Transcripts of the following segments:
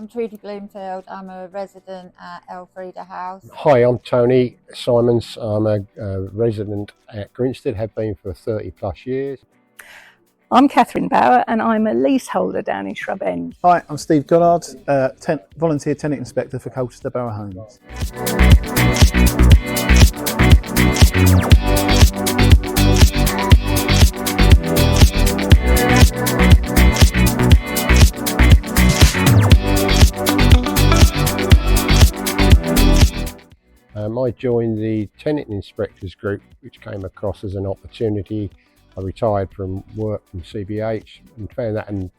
I'm Trudy Bloomfield. I'm a resident at Elfrida House. Hi, I'm Tony Simons. I'm a resident at Grinstead, have been for 30 plus years. I'm Catherine Bauer and I'm a leaseholder down in Shrub End. Hi, I'm Steve Goddard, volunteer tenant inspector for Colchester Borough Homes. I joined the tenant inspectors group, which came across as an opportunity. I retired from work from CBH and found that a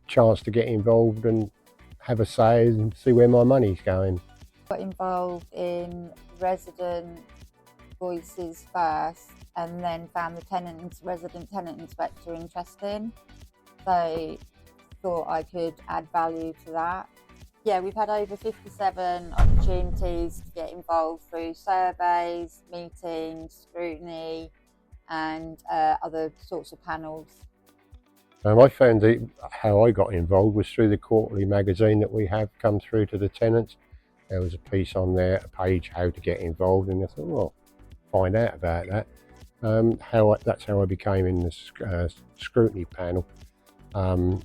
chance to get involved and have a say and see where my money's going. Got involved in resident voices first and then found the resident tenant inspector interesting. So thought I could add value to that. Yeah, we've had over 57 opportunities to get involved through surveys, meetings, scrutiny and other sorts of panels. I found that how I got involved was through the quarterly magazine that we have come through to the tenants. There was a piece on there, a page, how to get involved, and I thought, well, find out about that. That's how I became in the scrutiny panel. And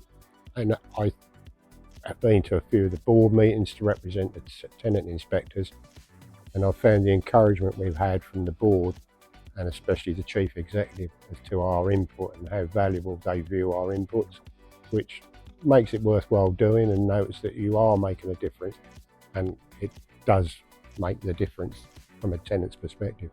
I've been to a few of the board meetings to represent the tenant inspectors, and I've found the encouragement we've had from the board and especially the chief executive as to our input and how valuable they view our inputs, which makes it worthwhile doing, and notice that you are making a difference, and it does make the difference from a tenant's perspective.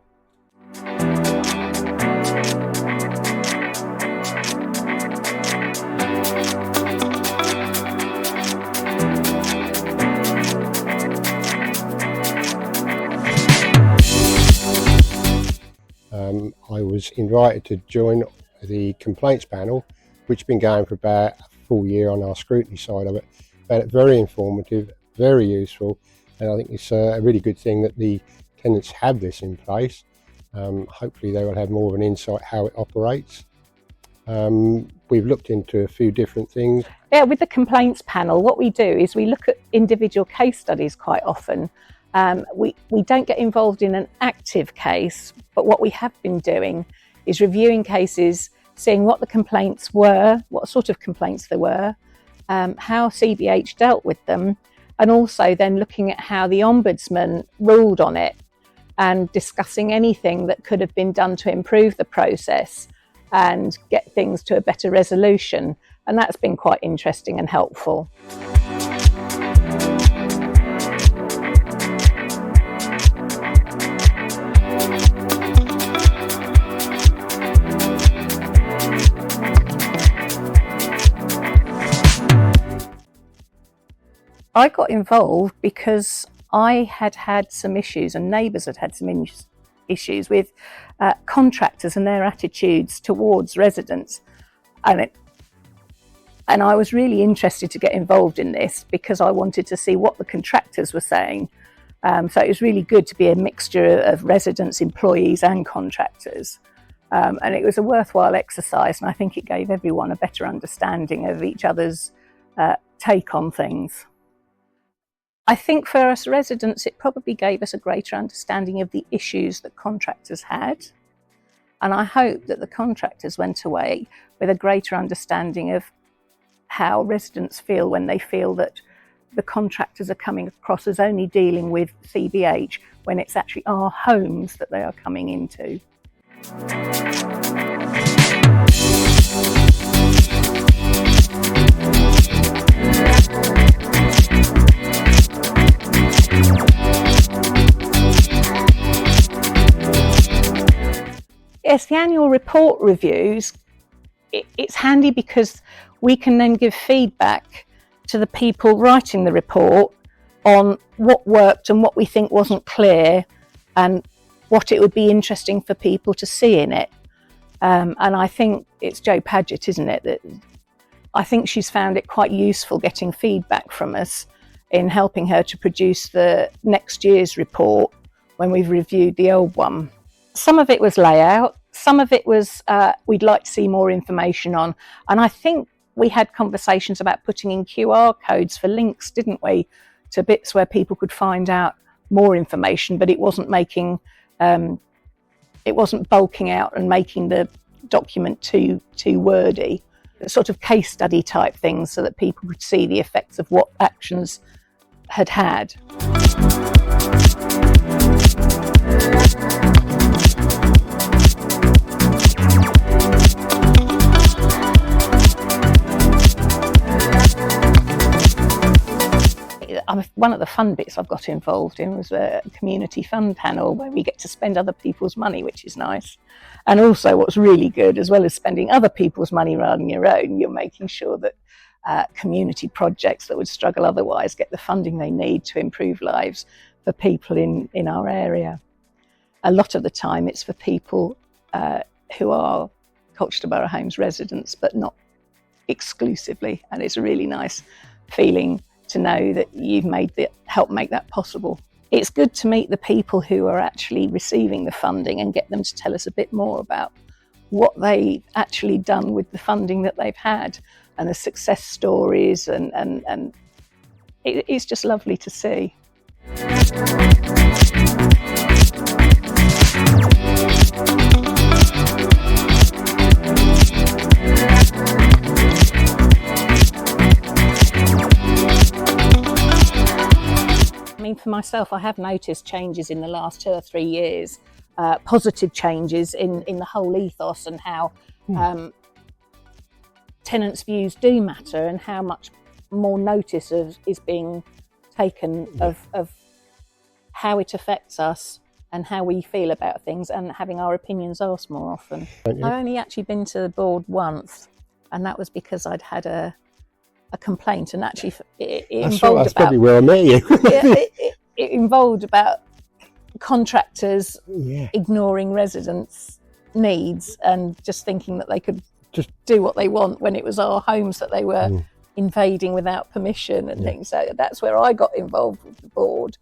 I was invited to join the complaints panel, which has been going for about a full year on our scrutiny side of it. Found it very informative, very useful, and I think it's a really good thing that the tenants have this in place. Hopefully they will have more of an insight how it operates. We've looked into a few different things. Yeah, with the complaints panel, what we do is we look at individual case studies quite often. We don't get involved in an active case, but what we have been doing is reviewing cases, seeing what the complaints were, what sort of complaints there were, how CBH dealt with them, and also then looking at how the Ombudsman ruled on it and discussing anything that could have been done to improve the process and get things to a better resolution. And that's been quite interesting and helpful. I got involved because I had had some issues, and neighbours had had some issues with contractors and their attitudes towards residents. And I was really interested to get involved in this because I wanted to see what the contractors were saying. So it was really good to be a mixture of residents, employees and contractors. And it was a worthwhile exercise, and I think it gave everyone a better understanding of each other's take on things. I think for us residents, it probably gave us a greater understanding of the issues that contractors had. And I hope that the contractors went away with a greater understanding of how residents feel when they feel that the contractors are coming across as only dealing with CBH when it's actually our homes that they are coming into. Yes, the annual report reviews, it's handy because we can then give feedback to the people writing the report on what worked and what we think wasn't clear and what it would be interesting for people to see in it. And I think it's Jo Paget, isn't it, that I think she's found it quite useful getting feedback from us in helping her to produce the next year's report when we've reviewed the old one. Some of it was layout, some of it was we'd like to see more information on, and I think we had conversations about putting in QR codes for links, didn't we, to bits where people could find out more information, but it wasn't making, it wasn't bulking out and making the document too wordy. Sort of case study type things so that people could see the effects of what actions had had. One of the fun bits I've got involved in was a community fund panel where we get to spend other people's money, which is nice. And also what's really good, as well as spending other people's money rather than your own, you're making sure that community projects that would struggle otherwise get the funding they need to improve lives for people in our area. A lot of the time it's for people who are Colchester Borough Homes residents, but not exclusively. And it's a really nice feeling to know that you've helped make that possible. It's good to meet the people who are actually receiving the funding and get them to tell us a bit more about what they've actually done with the funding that they've had and the success stories, and it's just lovely to see. I mean, for myself, I have noticed changes in the last 2 or 3 years, positive changes in the whole ethos and how tenants' views do matter and how much more notice is being taken of how it affects us and how we feel about things and having our opinions asked more often. I've only actually been to the board once, and that was because I'd had a complaint, and actually it involved that's probably where I met you. it involved about contractors ignoring residents' needs and just thinking that they could just do what they want when it was our homes that they were invading without permission and things. So that's where I got involved with the board,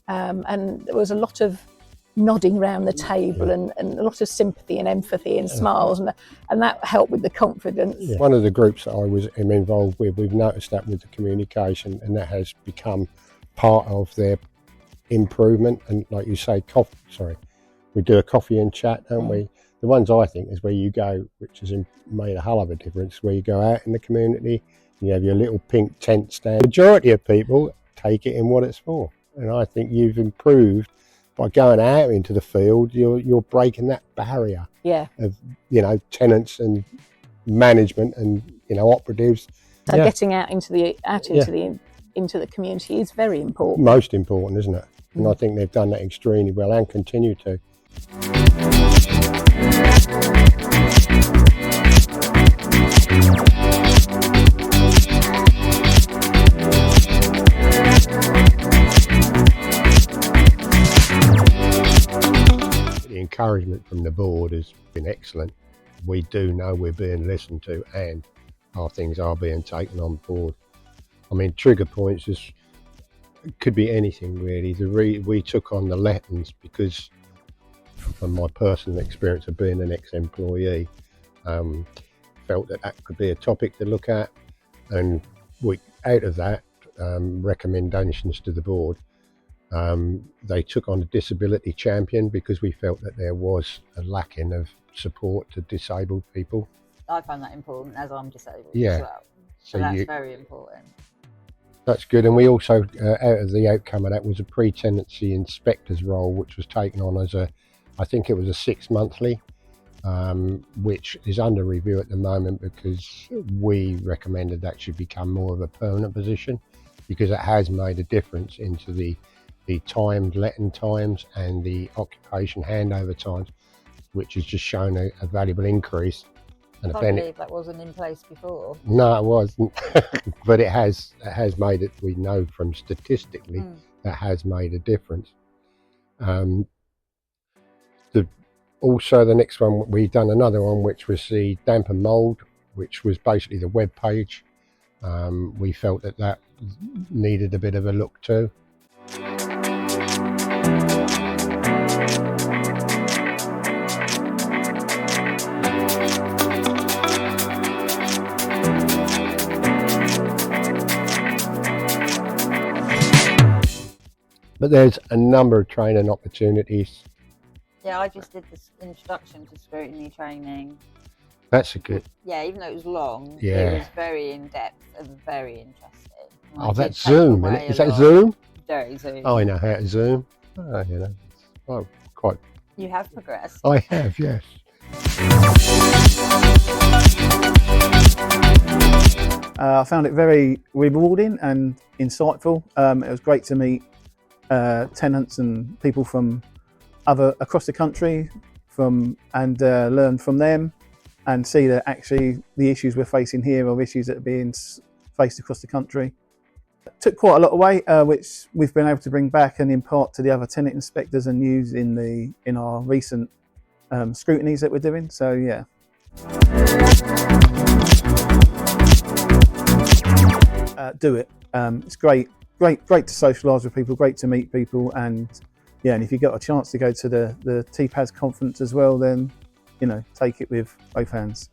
and there was a lot of nodding round the table and a lot of sympathy and empathy and smiles, and that helped with the confidence. One of the groups that I am involved with, we've noticed that with the communication, and that has become part of their improvement. And like you say, we do a coffee and chat, don't we? The ones I think is where you go, which has made a hell of a difference, where you go out in the community, you have your little pink tent stand. The majority of people take it in what it's for, and I think you've improved by going out into the field. You're breaking that barrier of tenants and management and operatives. So getting out into the community is very important. Most important, isn't it? And I think they've done that extremely well and continue to. The encouragement from the board has been excellent. We do know we're being listened to and our things are being taken on board. I mean, trigger points could be anything really. We took on the lettings because, from my personal experience of being an ex-employee, felt that could be a topic to look at, and out of that, recommendations to the board, they took on a disability champion because we felt that there was a lacking of support to disabled people. I find that important as I'm disabled Yeah. as well. So that's very important. That's good. And we also, out of the outcome of that, was a pre-tenancy inspector's role, which was taken on as I think it was a 6-monthly, which is under review at the moment because we recommended that should become more of a permanent position because it has made a difference into the timed letting times and the occupation handover times, which has just shown a valuable increase. I can't believe that wasn't in place before. No, it wasn't, but it has made it. We know from statistically that has made a difference. Also, the next one we've done another one, which was the damp and mould, which was basically the web page. We felt that needed a bit of a look too. But there's a number of training opportunities. Yeah, I just did this introduction to scrutiny training. That's a good. Yeah, even though it was long, Yeah. it was very in depth and very interesting. And I Oh, did that's take Zoom, isn't away it? a Is that lot. Zoom? Very Zoom. Oh, I know how to Zoom. Oh, you know, oh, quite. You have progressed. I have, yes. I found it very rewarding and insightful. It was great to meet tenants and people from across the country, and learn from them, and see that actually the issues we're facing here are issues that are being faced across the country. Took quite a lot away, which we've been able to bring back and impart to the other tenant inspectors and use in our recent scrutinies that we're doing. So yeah. Do it. It's great to socialise with people, great to meet people, and yeah, and if you got a chance to go to the TPAS conference as well, then take it with both hands.